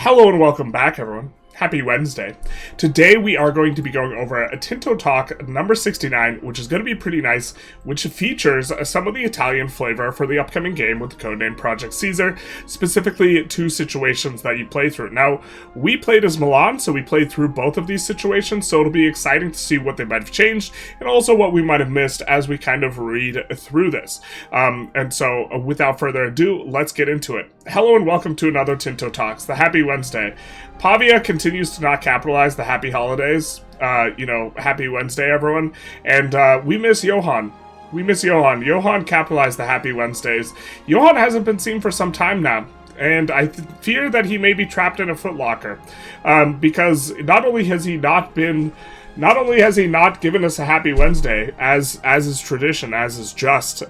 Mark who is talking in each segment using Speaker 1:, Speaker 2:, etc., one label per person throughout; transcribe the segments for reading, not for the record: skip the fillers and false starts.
Speaker 1: Hello and welcome back, everyone. Happy Wednesday. Today we are going to be going over a Tinto Talk number 69, which is going to be pretty nice, which features some of the Italian flavor for the upcoming game with the codename Project Caesar, specifically two situations that you play through. Now, we played as Milan, so we played through both of these situations, so it'll be exciting to see what they might have changed, and also what we might have missed as we kind of read through this. And so, without further ado, let's get into it. Hello and welcome to another Tinto Talks, the Happy Wednesday. Pavia continues to not capitalize the happy holidays. Happy Wednesday, everyone. And we miss Johan. Johan capitalized the happy Wednesdays. Johan hasn't been seen for some time now. And I fear that he may be trapped in a footlocker. Because not only has he not given us a happy Wednesday, as is tradition, as is just,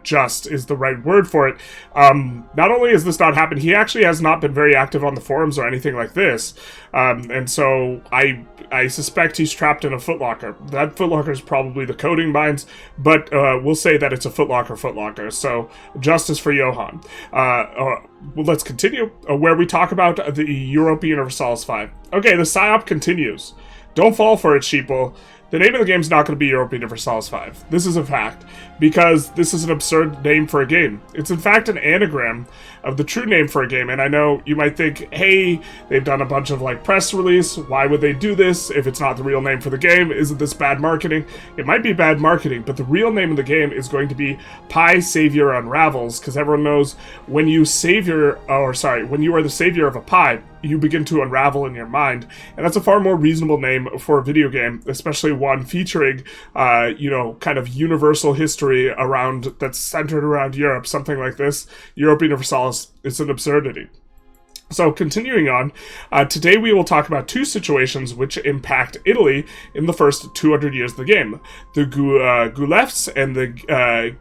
Speaker 1: just is the right word for it. Not only has this not happened, he actually has not been very active on the forums or anything like this. And so I suspect he's trapped in a footlocker. That footlocker is probably the coding mines, but we'll say that it's a footlocker. So justice for Johan. Well, let's continue where we talk about the Europa Universalis 5. Okay, the PSYOP continues. Don't fall for it, sheeple. The name of the game is not going to be Europa Universalis 5. This is a fact, because this is an absurd name for a game. It's in fact an anagram of the true name for a game, and I know you might think, hey, they've done a bunch of press release, why would they do this if it's not the real name for the game? Isn't this bad marketing? It might be bad marketing, but the real name of the game is going to be Pi Savior Unravels, because everyone knows when you are the savior of a pie, you begin to unravel in your mind, and that's a far more reasonable name for a video game, especially one featuring, kind of universal history that's centered around Europe, something like this. Europa Universalis is an absurdity. So, continuing on, today we will talk about two situations which impact Italy in the first 200 years of the game. The Guelfs and the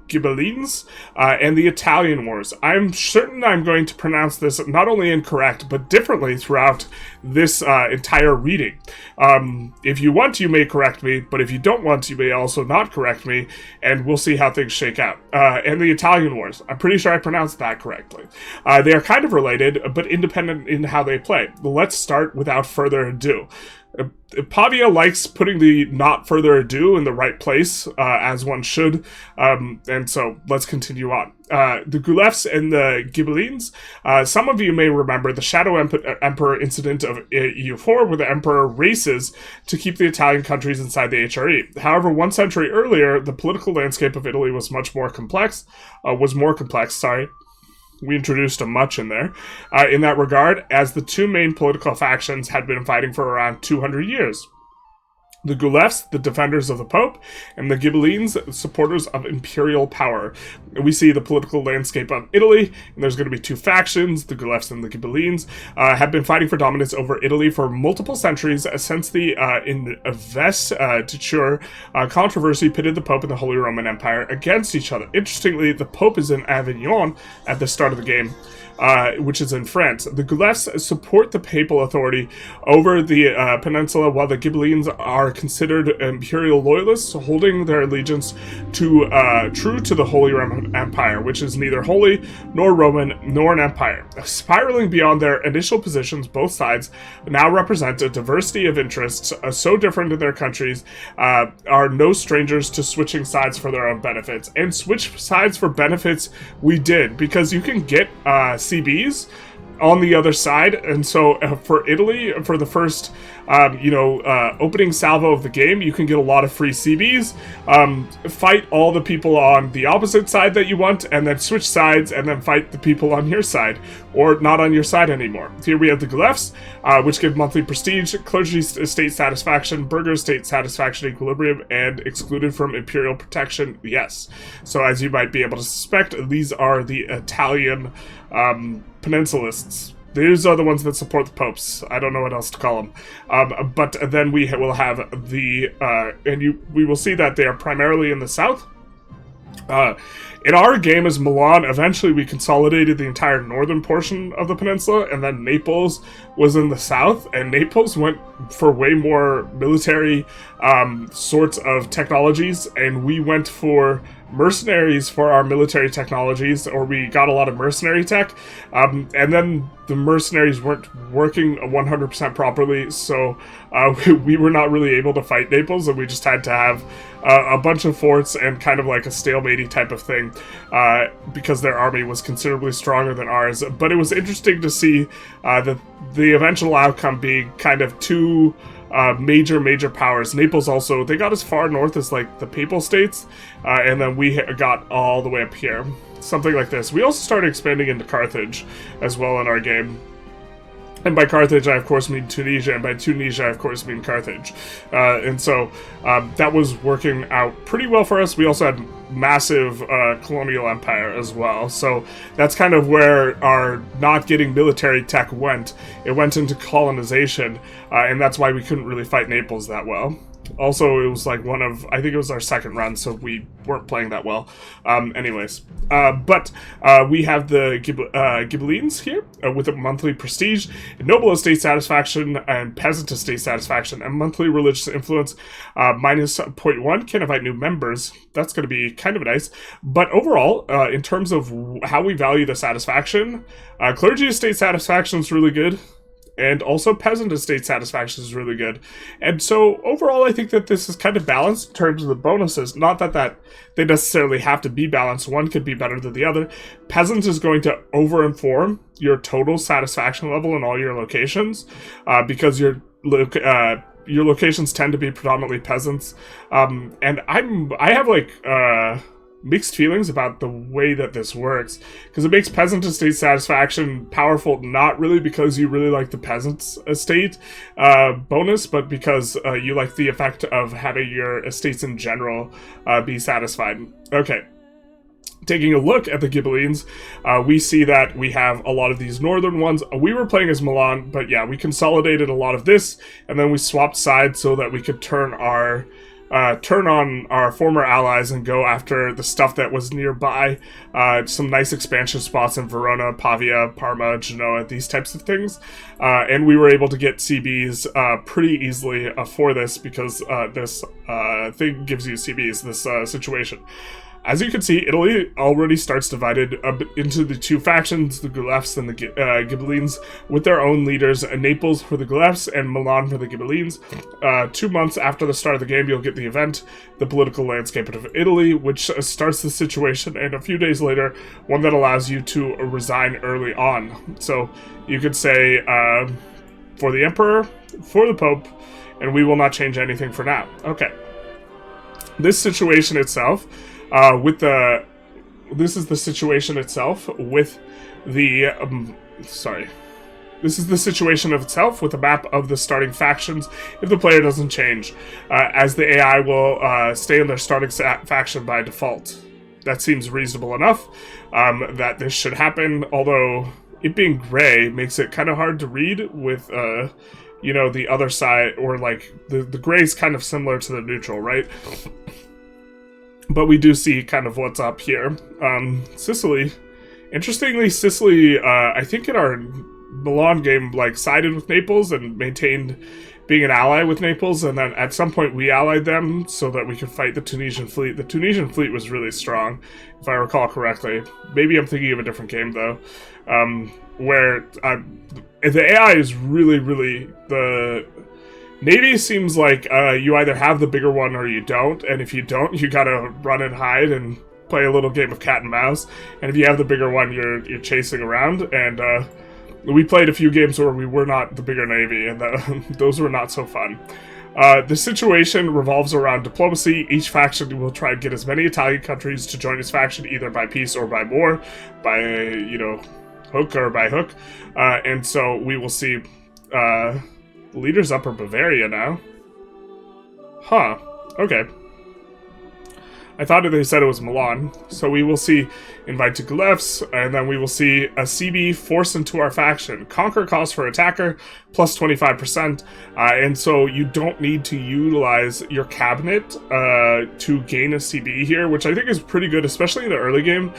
Speaker 1: Ghibellines, and the Italian Wars. I'm certain I'm going to pronounce this not only incorrect, but differently throughout this entire reading. If you want, you may correct me, but if you don't want, you may also not correct me, and we'll see how things shake out. And the Italian Wars. I'm pretty sure I pronounced that correctly. They are kind of related, but independent in how they play. Let's start without further ado. Pavia likes putting the not further ado in the right place, as one should, and so let's continue on. The Guelfs and the Ghibellines, some of you may remember the Shadow Emperor incident of EU4, where the Emperor races to keep the Italian countries inside the HRE. However, 1 century earlier, the political landscape of Italy was more complex. We introduced a much in there, in that regard, as the two main political factions had been fighting for around 200 years. The Guelfs, the defenders of the Pope, and the Ghibellines, supporters of imperial power. We see the political landscape of Italy, and there's going to be two factions, the Guelfs and the Ghibellines, have been fighting for dominance over Italy for multiple centuries since the investiture controversy pitted the Pope and the Holy Roman Empire against each other. Interestingly, the Pope is in Avignon at the start of the game, which is in France. The Guelfs support the papal authority over the peninsula, while the Ghibellines are considered imperial loyalists, holding their allegiance true to the Holy Roman Empire, which is neither holy nor Roman nor an empire. Spiraling beyond their initial positions, both sides now represent a diversity of interests so different in their countries, are no strangers to switching sides for their own benefits. And switch sides for benefits we did, because you can get CBs on the other side, and so for Italy, for the first opening salvo of the game, you can get a lot of free CBs, fight all the people on the opposite side that you want, and then switch sides, and then fight the people on your side, or not on your side anymore. Here we have the Guelfs, which give monthly prestige, clergy state satisfaction, burgher state satisfaction equilibrium, and excluded from imperial protection, yes. So as you might be able to suspect, these are the Italian peninsulists. These are the ones that support the popes. I don't know what else to call them. But then we will have we will see that they are primarily in the south. In our game as Milan, eventually we consolidated the entire northern portion of the peninsula, and then Naples was in the south, and Naples went for way more military sorts of technologies, and we went for mercenaries for our military technologies, or we got a lot of mercenary tech, and then the mercenaries weren't working 100% properly, so we were not really able to fight Naples, and we just had to have a bunch of forts and kind of like a stalemate type of thing, because their army was considerably stronger than ours. But it was interesting to see the eventual outcome being kind of two major powers. Naples also, they got as far north as like the Papal States, and then we got all the way up here. Something like this. We also started expanding into Carthage as well in our game. And by Carthage, I of course mean Tunisia, and by Tunisia, I of course mean Carthage. And so that was working out pretty well for us. We also had massive colonial empire as well. So that's kind of where our not getting military tech went. It went into colonization, and that's why we couldn't really fight Naples that well. Also, it was like I think it was our second run, so we weren't playing that well. Anyways, but we have the Ghibellines here with a monthly prestige, noble estate satisfaction, and peasant estate satisfaction, and monthly religious influence minus 0.1. Can invite new members. That's going to be kind of nice. But overall, in terms of how we value the satisfaction, clergy estate satisfaction is really good. And also peasant estate satisfaction is really good. And so overall, I think that this is kind of balanced in terms of the bonuses. Not that they necessarily have to be balanced. One could be better than the other. Peasant is going to over-inform your total satisfaction level in all your locations, because your locations tend to be predominantly peasants. And I have like mixed feelings about the way that this works, because it makes peasant estate satisfaction powerful, not really because you really like the peasant's estate bonus, but because you like the effect of having your estates in general be satisfied. Okay. Taking a look at the Ghibellines, we see that we have a lot of these northern ones. We were playing as Milan, but yeah, we consolidated a lot of this, and then we swapped sides so that we could turn on our former allies and go after the stuff that was nearby. Some nice expansion spots in Verona, Pavia, Parma, Genoa, these types of things. And we were able to get CBs pretty easily for this, because this thing gives you CBs, this situation. As you can see, Italy already starts divided into the two factions, the Guelfs and the Ghibellines, with their own leaders, Naples for the Guelfs and Milan for the Ghibellines. 2 months after the start of the game, you'll get the event, the political landscape of Italy, which starts the situation, and a few days later, one that allows you to resign early on. So you could say, for the Emperor, for the Pope, and we will not change anything for now. Okay. This situation itself... this is the situation itself with the, This is the situation of itself with a map of the starting factions if the player doesn't change, as the AI will stay in their starting faction by default. That seems reasonable enough, that this should happen, although it being gray makes it kind of hard to read with, you know, the other side, or like, the gray is kind of similar to the neutral, right? But we do see kind of what's up here. Sicily. Interestingly, Sicily, I think in our Milan game, like, sided with Naples and maintained being an ally with Naples, and then at some point we allied them so that we could fight the Tunisian fleet. The Tunisian fleet was really strong, if I recall correctly. Maybe I'm thinking of a different game, though, where the AI is really, the... Navy seems like you either have the bigger one or you don't, and if you don't, you gotta run and hide and play a little game of cat and mouse, and if you have the bigger one, you're chasing around, and we played a few games where we were not the bigger Navy, and those were not so fun. The situation revolves around diplomacy. Each faction will try and get as many Italian countries to join its faction, either by peace or by war, by, you know, hook or by hook, and so we will see... leaders Upper Bavaria now. Huh. Okay. I thought they said it was Milan. So we will see invite to Guelfs, and then we will see a CB force into our faction. Conquer cost for attacker, plus 25%. And so you don't need to utilize your cabinet to gain a CB here, which I think is pretty good, especially in the early game,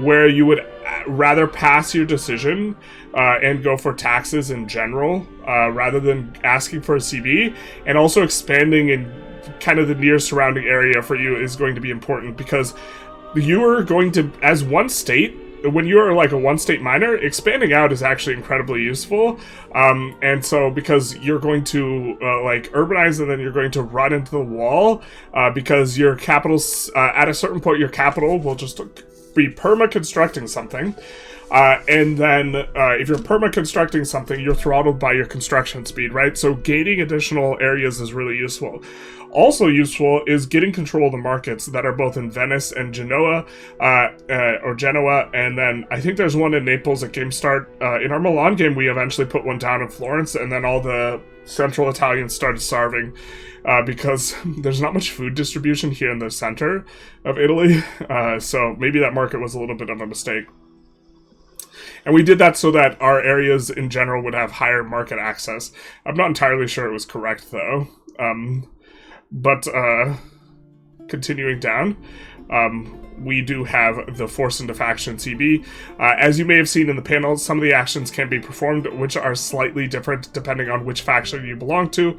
Speaker 1: where you would rather pass your decision and go for taxes in general, rather than asking for a CB, and also expanding and kind of the near surrounding area for you is going to be important, because you are going to, as one state, when you are like a one-state miner, expanding out is actually incredibly useful. And so because you're going to like urbanize, and then you're going to run into the wall, because your capital's at a certain point, your capital will just be perma-constructing something. And then if you're perma-constructing something, you're throttled by your construction speed, right? So gaining additional areas is really useful. Also useful is getting control of the markets that are both in Venice and Genoa, or Genoa, and then I think there's one in Naples at Game Start. In our Milan game, we eventually put one down in Florence, and then all the central Italians started starving, because there's not much food distribution here in the center of Italy, so maybe that market was a little bit of a mistake. And we did that so that our areas in general would have higher market access. I'm not entirely sure it was correct, though. But continuing down, we do have the Force into Faction CB. As you may have seen in the panel, some of the actions can be performed, which are slightly different depending on which faction you belong to.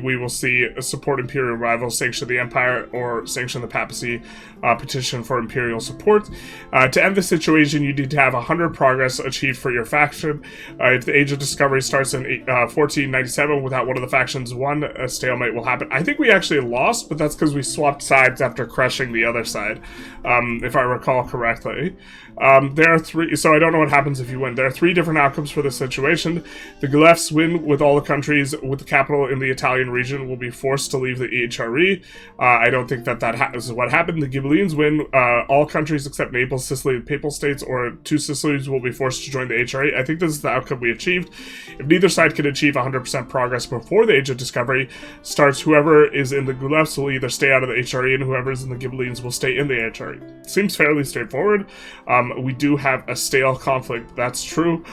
Speaker 1: We will see support Imperial rivals, sanction the Empire, or sanction the Papacy, petition for Imperial support. To end the situation, you need to have 100 progress achieved for your faction. If the Age of Discovery starts in 1497 without one of the factions won, a stalemate will happen. I think we actually lost, but that's because we swapped sides after crushing the other side. If I recall correctly. There are three, so I don't know what happens if you win. There are three different outcomes for this situation. The Guelphs win with all the countries with the capital in the Italian region will be forced to leave the EHRE. I don't think that is what happened. The Ghibellines win. All countries except Naples, Sicily, and Papal States, or two Sicilies, will be forced to join the HRE. I think this is the outcome we achieved. If neither side can achieve 100% progress before the Age of Discovery starts, whoever is in the Guelphs will either stay out of the HRE, and whoever is in the Ghibellines will stay in the HRE. Seems fairly straightforward. We do have a stale conflict, that's true.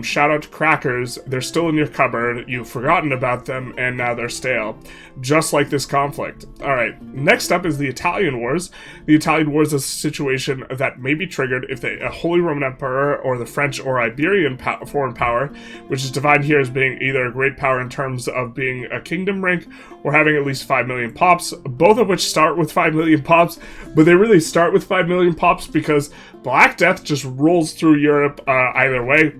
Speaker 1: Shout out to Crackers, they're still in your cupboard, you've forgotten about them, and now they're stale. Just like this conflict. Alright, next up is the Italian Wars. The Italian Wars is a situation that may be triggered if the Holy Roman Emperor or the French or Iberian foreign power, which is defined here as being either a great power in terms of being a kingdom rank, or having at least 5 million pops, both of which start with 5 million pops, but they really start with 5 million pops because Black Death just rolls through Europe either way,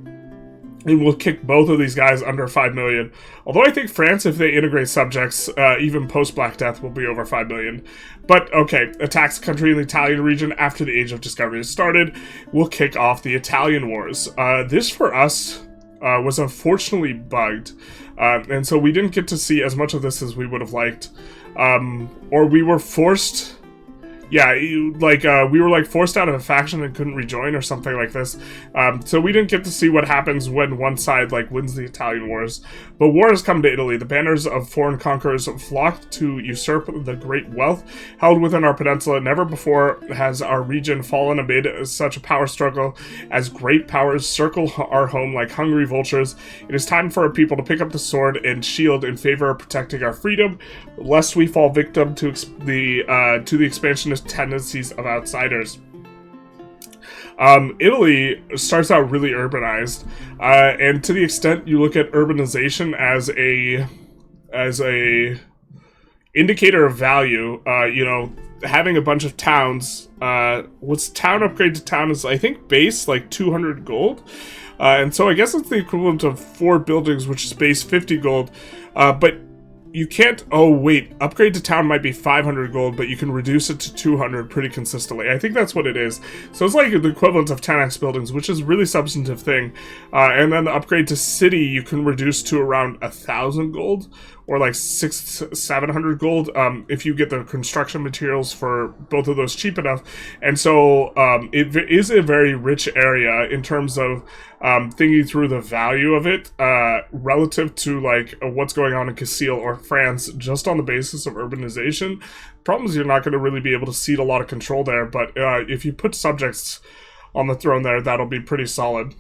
Speaker 1: and we'll kick both of these guys under 5 million. Although I think France, if they integrate subjects, even post-Black Death, will be over 5 million. But, okay, attacks the country in the Italian region after the Age of Discovery has started. We'll kick off the Italian Wars. This, for us, was unfortunately bugged. And so we didn't get to see as much of this as we would have liked. Or we were forced... Yeah, we were like forced out of a faction and couldn't rejoin or something like this. So we didn't get to see what happens when one side like wins the Italian Wars. But war has come to Italy. The banners of foreign conquerors flocked to usurp the great wealth held within our peninsula. Never before has our region fallen amid such a power struggle as great powers circle our home like hungry vultures. It is time for our people to pick up the sword and shield in favor of protecting our freedom, lest we fall victim to the expansionist tendencies of outsiders. Italy starts out really urbanized, and to the extent you look at urbanization as a indicator of value, having a bunch of towns, what's town upgrade to town is, I think, base like 200 gold, and so I guess it's the equivalent of 4 buildings, which is base 50 gold, but you can't, upgrade to town might be 500 gold, but you can reduce it to 200 pretty consistently. I think that's what it is. So it's like the equivalent of 10x buildings, which is a really substantive thing. And then the upgrade to city, you can reduce to around 1,000 gold, or like 700 gold, if you get the construction materials for both of those cheap enough. And so it is a very rich area in terms of thinking through the value of it relative to like what's going on in Castile or France, just on the basis of urbanization. Problem is you're not going to really be able to cede a lot of control there, but if you put subjects on the throne there, that'll be pretty solid.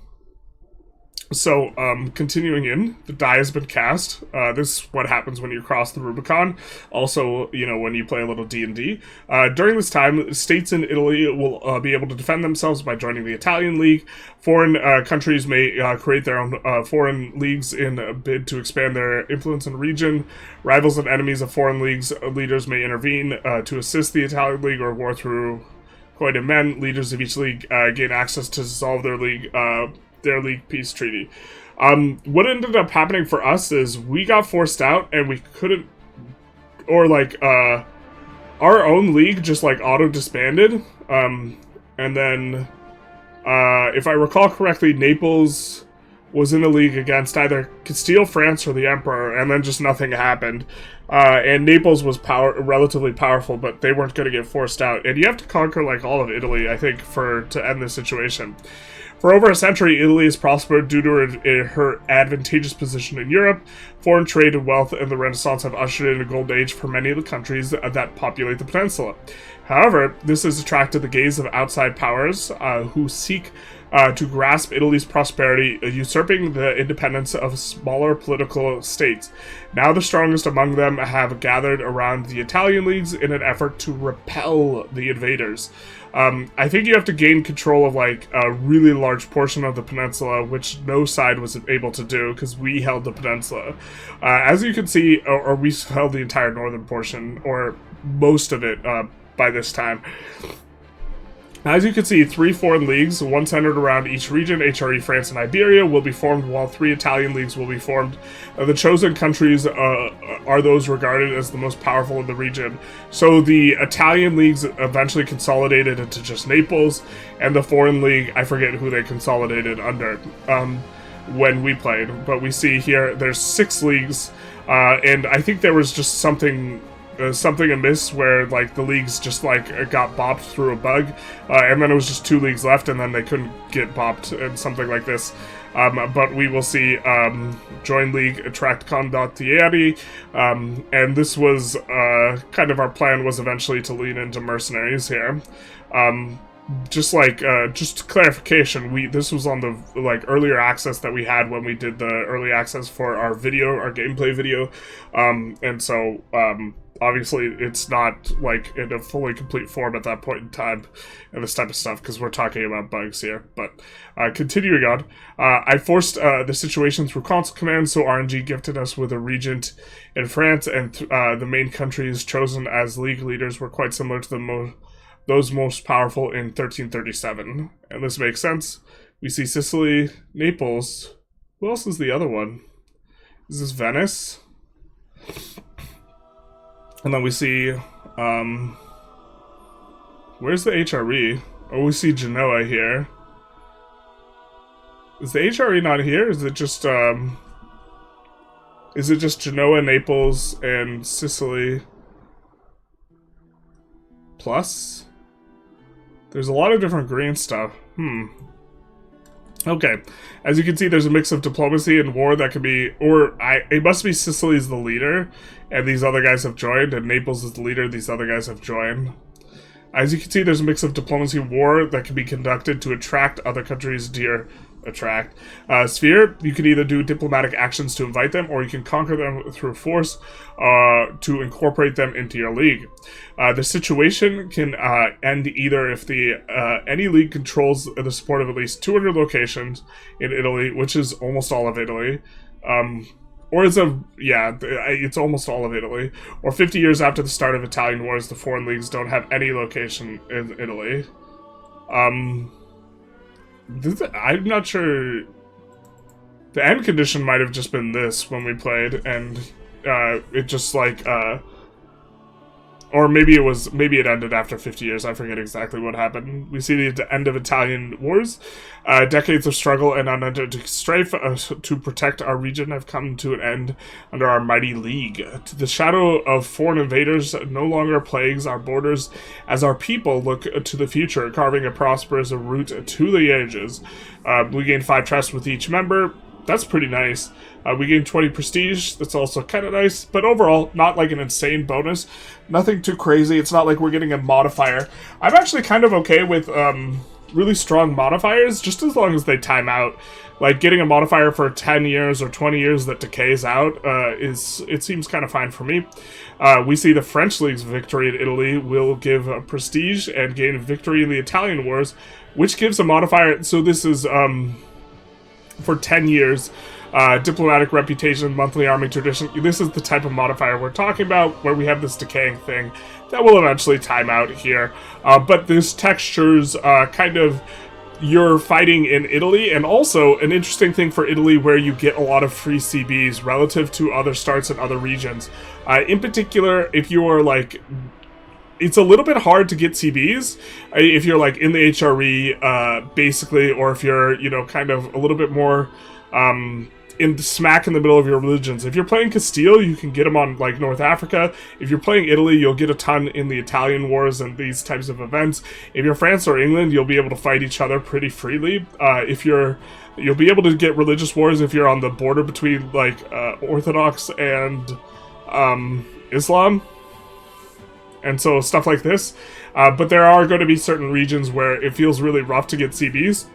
Speaker 1: So, continuing in, the die has been cast. This is what happens when you cross the Rubicon. Also, when you play a little D&D. During this time, states in Italy will be able to defend themselves by joining the Italian League. Foreign countries may create their own foreign leagues in a bid to expand their influence in the region. Rivals and enemies of foreign leagues leaders may intervene to assist the Italian League or war through quite men. Leaders of each league gain access to dissolve their league peace treaty. What ended up happening for us is we got forced out and we couldn't, or our own league just auto disbanded. And then if I recall correctly, Naples was in a league against either Castile, France, or the Emperor, and then just nothing happened. And Naples was relatively powerful, but they weren't going to get forced out. And you have to conquer all of Italy, I think, to end this situation. For over a century, Italy has prospered due to her advantageous position in Europe. Foreign trade and wealth and the Renaissance have ushered in a golden age for many of the countries that populate the peninsula. However, this has attracted the gaze of outside powers who seek to grasp Italy's prosperity, usurping the independence of smaller political states. Now the strongest among them have gathered around the Italian leagues in an effort to repel the invaders. I think you have to gain control of a really large portion of the peninsula, which no side was able to do because we held the peninsula. As you can see, or we held the entire northern portion, or most of it by this time. As you can see, 3 foreign leagues, one centered around each region, HRE, France, and Iberia, will be formed, while 3 Italian leagues will be formed. The chosen countries are those regarded as the most powerful in the region. So the Italian leagues eventually consolidated into just Naples, and the foreign league, I forget who they consolidated under when we played. But we see here, there's 6 leagues, and I think there was just something amiss where the leagues just got bopped through a bug, and then it was just 2 leagues left, and then they couldn't get bopped and something like this. But we will see join league, attract condottieri, and this was kind of our plan, was eventually to lean into mercenaries here. Just clarification, this was on the earlier access that we had when we did the early access for our gameplay video, and so obviously it's not in a fully complete form at that point in time and this type of stuff, because we're talking about bugs here. But continuing on, I forced the situation through console commands, so RNG gifted us with a regent in France, and the main countries chosen as league leaders were quite similar to those most powerful in 1337. And this makes sense. We see Sicily, Naples. Who else is the other one? Is this Venice? And then we see, where's the HRE? Oh, we see Genoa here. Is the HRE not here? Is it just Genoa, Naples, and Sicily? Plus? There's a lot of different green stuff. Okay. As you can see, there's a mix of diplomacy and war that could be... it must be Sicily's the leader, and these other guys have joined, and Naples is the leader, these other guys have joined. As you can see, there's a mix of diplomacy and war that can be conducted to attract other countries to your... Sphere, you can either do diplomatic actions to invite them, or you can conquer them through force to incorporate them into your league. The situation can end either if any league controls the support of at least 200 locations in Italy, which is almost all of Italy, it's almost all of Italy, or 50 years after the start of Italian wars, the foreign leagues don't have any location in Italy. I'm not sure. The end condition might have just been this when we played, and it just or maybe it ended after 50 years. I forget exactly what happened. We see the end of Italian wars. Decades of struggle and unending strife to protect our region have come to an end under our mighty league. The shadow of foreign invaders no longer plagues our borders as our people look to the future, carving a prosperous route to the ages. We gain 5 trust with each member. That's pretty nice. We gain 20 prestige. That's also kind of nice. But overall, not an insane bonus. Nothing too crazy. It's not like we're getting a modifier. I'm actually kind of okay with really strong modifiers, just as long as they time out. Like, getting a modifier for 10 years or 20 years that decays out it seems kind of fine for me. We see the French League's victory in Italy will give prestige and gain a victory in the Italian Wars, which gives a modifier. So this is for 10 years. Diplomatic reputation, monthly arming tradition. This is the type of modifier we're talking about, where we have this decaying thing that will eventually time out here. But this textures kind of you're fighting in Italy, and also an interesting thing for Italy where you get a lot of free CBs relative to other starts in other regions. In particular, if you are like, it's a little bit hard to get CBs if you're like in the HRE, basically, or if you're, you know, kind of a little bit more smack in the middle of your religions. If you're playing Castile, you can get them on like North Africa. If you're playing Italy, you'll get a ton in the Italian wars and these types of events. If you're France or England, you'll be able to fight each other pretty freely. You'll be able to get religious wars if you're on the border between like Orthodox and Islam, and so stuff like this. But there are going to be certain regions where it feels really rough to get CBs.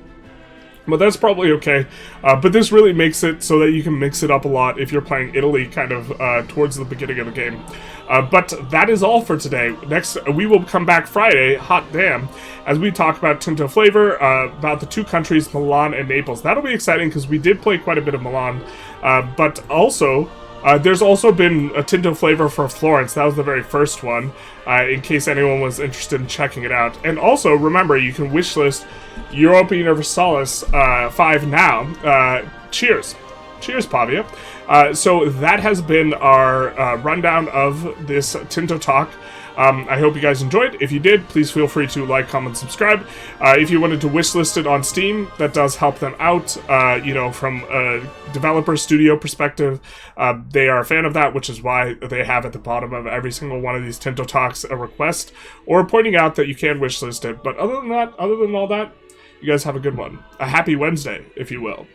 Speaker 1: But that's probably okay. But this really makes it so that you can mix it up a lot if you're playing Italy kind of towards the beginning of the game. But that is all for today. Next, we will come back Friday, hot damn, as we talk about Tinto Flavor, about the two countries, Milan and Naples. That'll be exciting because we did play quite a bit of Milan. But also, there's also been a Tinto Flavor for Florence. That was the very first one, in case anyone was interested in checking it out. And also, remember, you can wishlist Europa Universalis 5 now. Cheers. Cheers, Pavia. So that has been our rundown of this Tinto talk. I hope you guys enjoyed. If you did, please feel free to like, comment, subscribe. If you wanted to wishlist it on Steam, that does help them out. You know, from a developer studio perspective, they are a fan of that, which is why they have at the bottom of every single one of these Tinto talks a request or pointing out that you can wishlist it. But other than all that, you guys have a good one. A happy Wednesday, if you will.